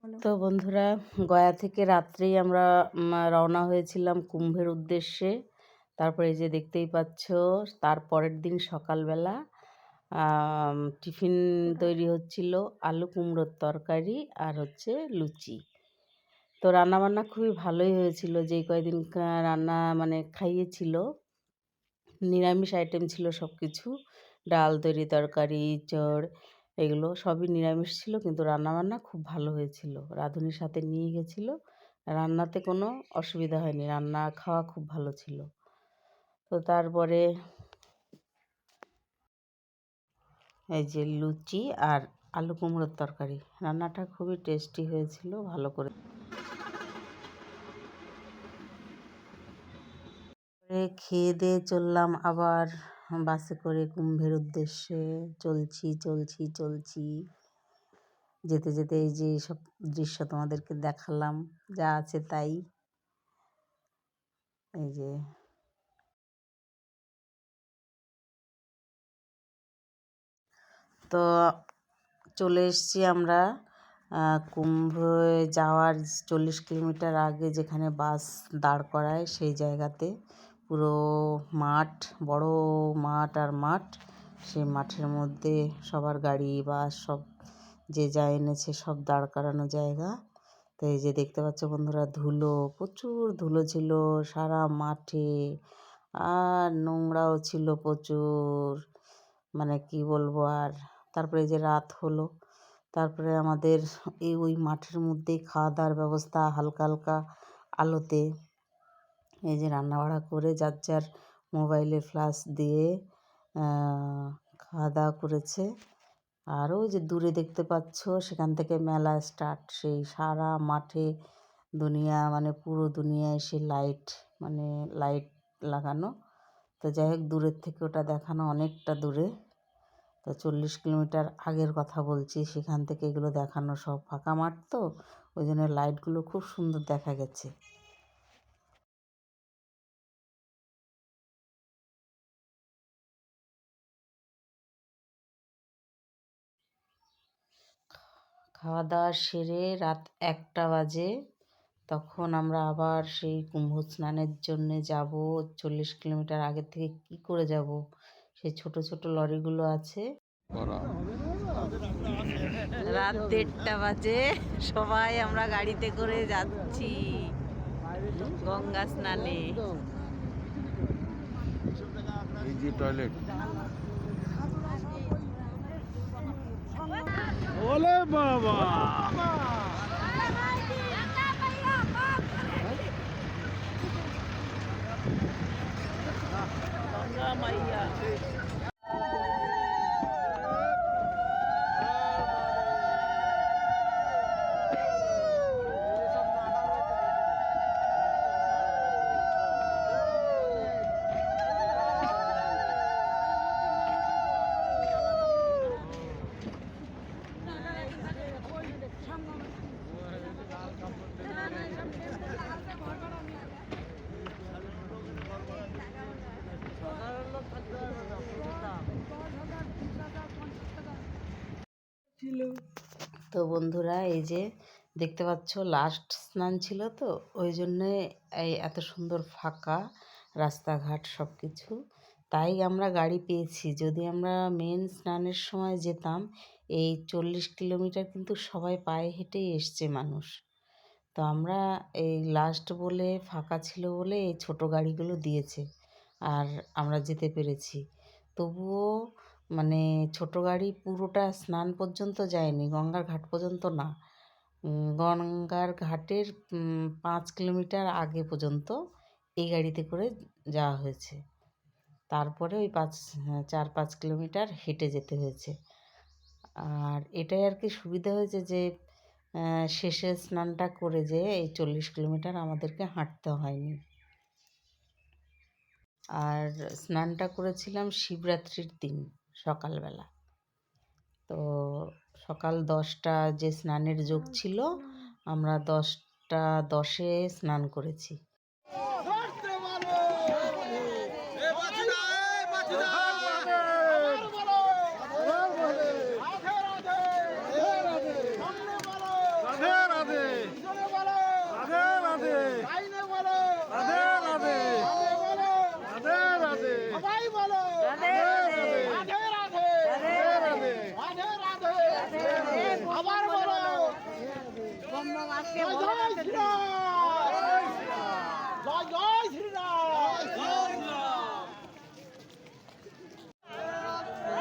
তো বন্ধুরা, গয়া থেকে রাত্রেই আমরা রওনা হয়েছিলাম কুম্ভের উদ্দেশ্যে। তারপরে এই যে দেখতেই পাচ্ছ, তার পরের দিন সকালবেলা টিফিন তৈরি হচ্ছিল, আলু কুমড়োর তরকারি আর হচ্ছে লুচি। তো রান্নাবান্না খুবই ভালোই হয়েছিল। যেই কয়দিন রান্না মানে খাইয়েছিল, নিরামিষ আইটেম ছিল সব কিছু। ডাল, তরি, তরকারি, চড়, এগুলো সবই নিরামিষ ছিল, কিন্তু রান্নাবান্না খুব ভালো হয়েছিল। রাঁধুনির সাথে নিয়ে গেছিল, রান্নাতে কোনো অসুবিধা হয়নি, রান্না খাওয়া খুব ভালো ছিল। তো তারপরে এই যে লুচি আর আলু কুমড়োর তরকারি, রান্নাটা খুবই টেস্টি হয়েছিল, ভালো করে খেয়ে দিয়ে চললাম আবার বাসে করে কুম্ভের উদ্দেশ্যে। চলছি যেতে যেতে এই যে সব দৃশ্য তোমাদেরকে দেখালাম, যা আছে তাই। এই যে তো চলে এসেছি আমরা কুম্ভে যাওয়ার 40 কিলোমিটার আগে, যেখানে বাস দাঁড় করায় সেই জায়গাতে। পুরো মাঠ, বড় মাঠ আর মাঠ, সেই মাঠের মধ্যে সবার গাড়ি বাস সব যে যা এনেছে সব দাঁড় করানো জায়গা। তো এই যে দেখতে পাচ্ছ বন্ধুরা, ধুলো, প্রচুর ধুলো ছিল সারা মাঠে, আর নোংরাও ছিল প্রচুর, মানে কি বলবো আর। তারপরে যে রাত হলো, তারপরে আমাদের ওই মাঠের মধ্যেই খাওয়া দাওয়ার ব্যবস্থা, হালকা হালকা আলোতে এই যে রান্নাবাড়া করে যার যার মোবাইলে ফ্ল্যাশ দিয়ে খাওয়া দাওয়া করেছে। আর ওই যে দূরে দেখতে পাচ্ছ, সেখান থেকে মেলা স্টার্ট, সেই সারা মাঠে দুনিয়া, মানে পুরো দুনিয়ায় সে লাইট, মানে লাইট লাগানো। তো যাই হোক, দূরের থেকে ওটা দেখানো, অনেকটা দূরে। তো 40 কিলোমিটার আগের কথা বলছি, সেখান থেকে এগুলো দেখানো, সব ফাঁকা মাঠ তো, ওই জন্য লাইটগুলো খুব সুন্দর দেখা গেছে। খাওয়া দাওয়া সেরে রাত 1টা বাজে, তখন আমরা আবার সেই কুম্ভ স্নানের জন্যে যাব। 40 কিলোমিটার আগের থেকে কি করে যাব, সেই ছোট ছোট লরিগুলো আছে। রাত 1:30 বাজে, সবাই আমরা গাড়িতে করে যাচ্ছি গঙ্গা স্নানে। এই যে টয়লেট, ওলে বাবা, গঙ্গা মাইয়া। তো বন্ধুরা, এই যে দেখতে পাচ্ছ, লাস্ট স্নান ছিল তো, ওই জন্যে এই এত সুন্দর ফাঁকা রাস্তাঘাট সব কিছু। তাই আমরা গাড়ি পেয়েছি, যদি আমরা মেন স্নানের সময় যেতাম, এই 40 কিলোমিটার কিন্তু সবাই পায়ে হেঁটেই এসছে মানুষ। তো আমরা এই লাস্ট বলে, ফাঁকা ছিল বলে এই ছোট গাড়িগুলো দিয়েছে, আর আমরা যেতে পেরেছি। তবুও মানে ছোট গাড়ি পুরোটা স্নান পর্যন্ত যায়নি, গঙ্গার ঘাট পর্যন্ত না, গঙ্গার ঘাটের 5 কিলোমিটার আগে পর্যন্ত এই গাড়িতে করে যাওয়া হয়েছে। তারপরে ওই 4-5 কিলোমিটার হেঁটে যেতে হয়েছে। আর এটাই আর কি সুবিধা হয়েছে যে শেষে স্নানটা করে যে এই 40 কিলোমিটার আমাদেরকে হাঁটতে হয়নি। আর স্নানটা করেছিলাম শিবরাত্রির দিন সকালবেলা। তো সকাল 10টা যে স্নানের যোগ ছিল, আমরা 10টা 10-এ স্নান করেছি। রাধে রাধে রাধে রাধে রাধে রাধে রাধে সবাই বলো রাধে রাধে রাধে রাধে রাধে আবার বলো জয় জয় শ্রীরাম জয় জয় শ্রীরাম।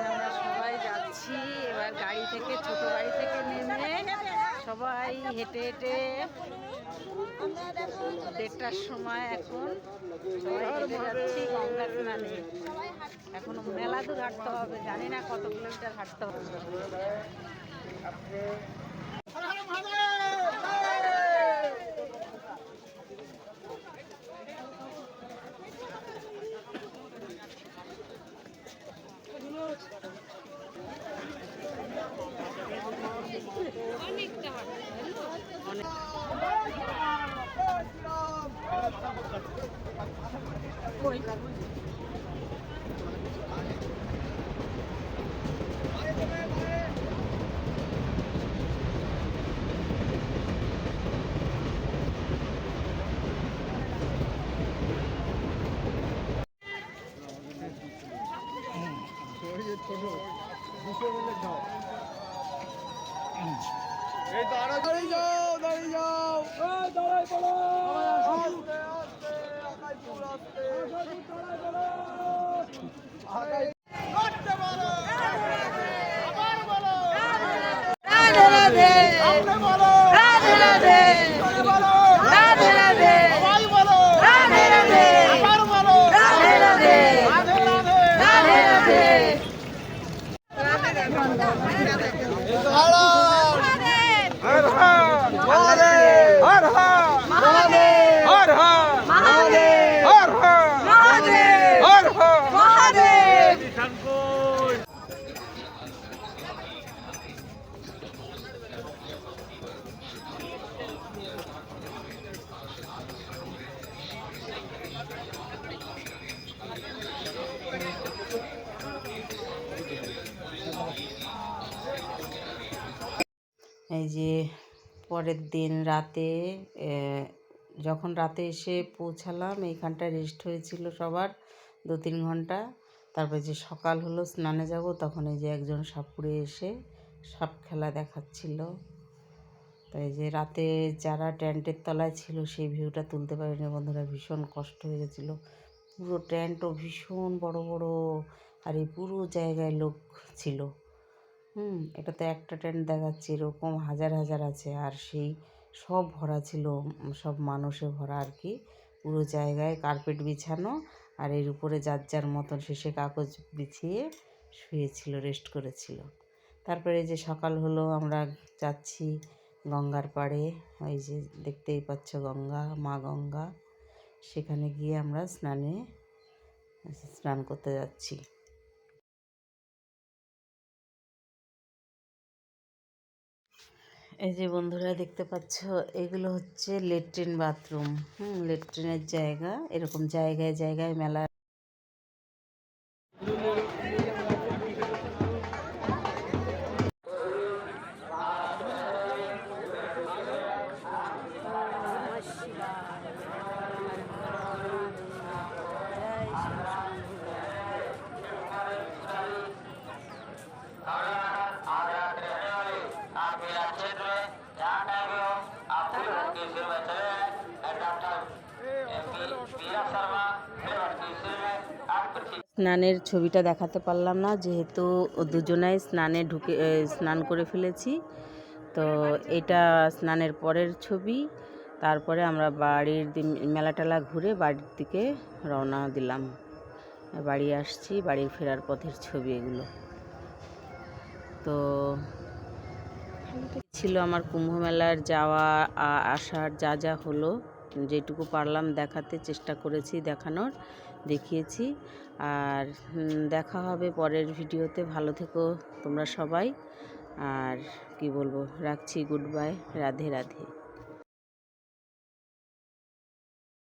আমরা সবাই যাচ্ছি এবার গাড়ি থেকে, ছোট গাড়ি থেকে নেমে সবাই হেঁটে হেঁটে 1:30টার সময় এখন সবাই হেঁটে যাচ্ছি গঙ্গা স্নানে। এখনো মেলা দূর হাঁটতে হবে, জানি না কত কিলোমিটার হাঁটতে হবে। হর হর মহাদেব। এই দাঁড়িয়ে যাও, দাঁড়িয়ে যাও, দাঁড়াই বলো আস্তে আস্তে আকাই ফুল আস্তে আকাই করতে বলো আবার বলো রাধে রাধে আপনি বলো রাধে রাধে করে বলো রাধে রাধে সবাই বলো রাধে রাধে আবার বলো রাধে রাধে রাধে রাধে রাধে হর হর মহাদেব হর হর মহাদেব হর হর মহাদেব হর হর মহাদেব হর হর মহাদেব। এই যে পরের দিন রাতে যখন রাতে এসে পৌঁছালাম, এইখানটায় রেস্ট হয়েছিল সবার 2-3 ঘন্টা। তারপরে যে সকাল হলো স্নানে যাব, তখন এই যে একজন সাপুড়ে এসে সাপ খেলা দেখাচ্ছিল। তাই যে রাতে যারা টেন্টের তলায় ছিল সেই ভিউটা তুলতে পারিনি বন্ধুরা, ভীষণ কষ্ট হয়ে গেছিলো। পুরো টেন্টও ভীষণ বড় বড়, আর এই পুরো জায়গায় লোক ছিল। এটা তো একটা টেন্ট দেখাচ্ছে, এরকম হাজার হাজার আছে, আর সেই সব ভরা ছিল, সব মানুষে ভরা আর কি। পুরো জায়গায় কার্পেট বিছানো, আর এর উপরে যার যার মতন শেষে কাগজ বিছিয়ে শুয়েছিল, রেস্ট করেছিল। তারপরে যে সকাল হলো, আমরা যাচ্ছি গঙ্গার পাড়ে। ওই যে দেখতেই পাচ্ছ গঙ্গা, মা গঙ্গা, সেখানে গিয়ে আমরা স্নান করতে যাচ্ছি। এই যে বন্ধুরা দেখতে পাচ্ছ, এগুলো হচ্ছে লেট্রিন বাথরুম। লেট্রিনের জায়গা, এরকম জায়গায় জায়গায় মেলা। স্নানের ছবিটা দেখাতে পারলাম না, যেহেতু দুজনাই স্নান করে ফেলেছি। তো এটা স্নানের পরের ছবি। তারপরে আমরা মেলা টেলা ঘুরে বাড়ির দিকে রওনা দিলাম, বাড়ি আসছি। বাড়ির ফেরার পথের ছবি এগুলো। তো ছিল আমার কুম্ভ মেলার যাওয়া আসার যা যা হলো, যেটুকু পারলাম দেখাতে চেষ্টা করেছি, দেখিয়েছি। আর দেখা হবে পরের ভিডিওতে। ভালো থেকো তোমরা সবাই। আর কি বলবো, রাখছি, গুড বাই, রাধে রাধে।